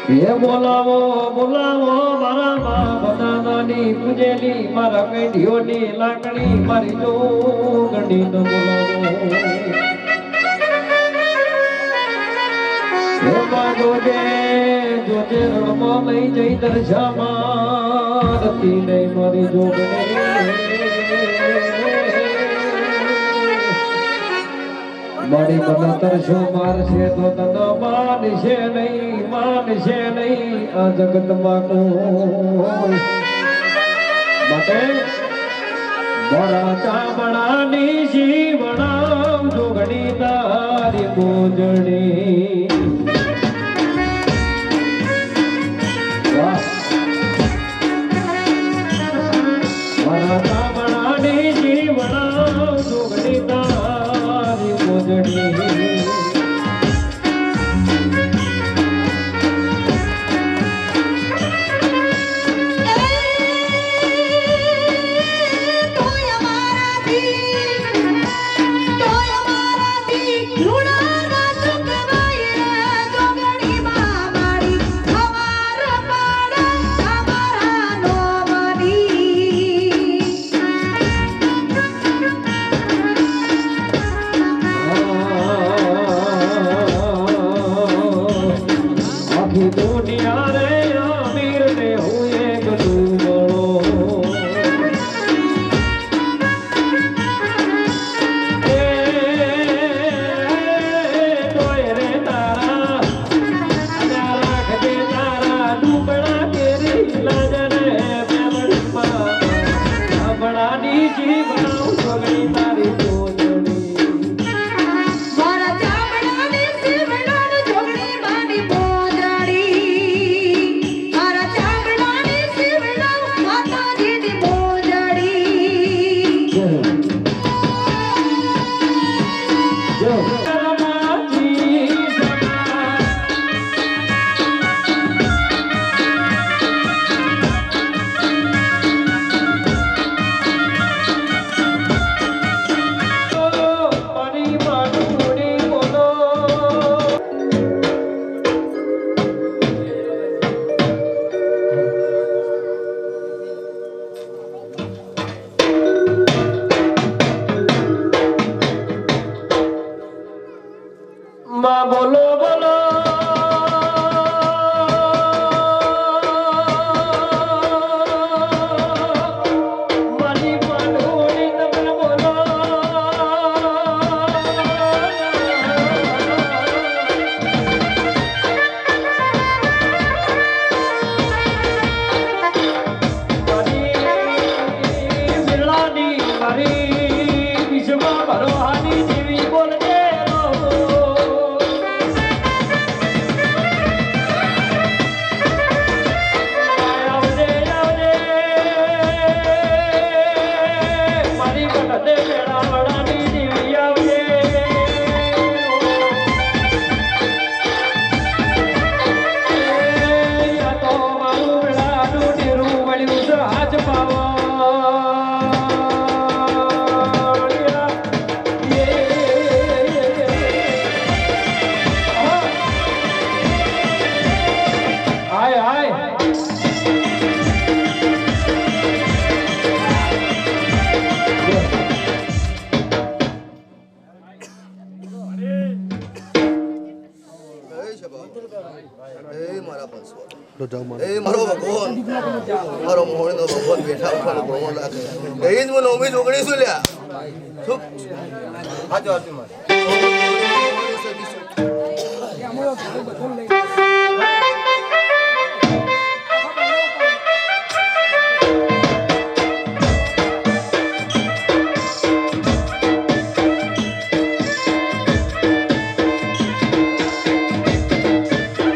એ બોલાવો બોલાવો મારા મા બધાની પૂજેલી મારા કઈડીઓની લાકડી મારી જોગણી ન બોલાવો જોજે જોજે રણમાં લઈ જઈ દર્શામાં નથી નહીં મારી જોગણી મારી મને તરસો મારશે તો તને માનશે નહીં આ જગતમાં કોઈ માટે મારા ચામડાની જીવણા જોગણી તારી મોજણી મારા ચામડાની જીવણા જોગણી તારી મોજણી दुनिया रे अमीर ने हुए गलू रे तारा राख दे तारा डूबड़ा तेरी नजरे बड़ा नीची बनाऊ जोगणी तारी माँ बोलो बोलो मनी पड़ोड़ी तब बोलो मनी बिरलानी मरी विश्वा भरोहानी जीवी बोल दे મારો ભગવાન મારો મોહણીનો ભગવાન બેઠા ઉઠાને ભગવાન રાખે એ જ મને ઉમી જોગણી શું લ્યા શું હાજો હાજો મારે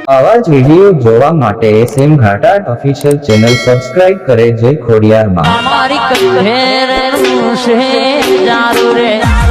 આવા જ વિડીયો જોવા માટે SM ઘાટા ઓફિશિયલ ચેનલ સબસ્ક્રાઇબ કરે જય ખોડિયાર માં અમારી કહેર છે જારું રે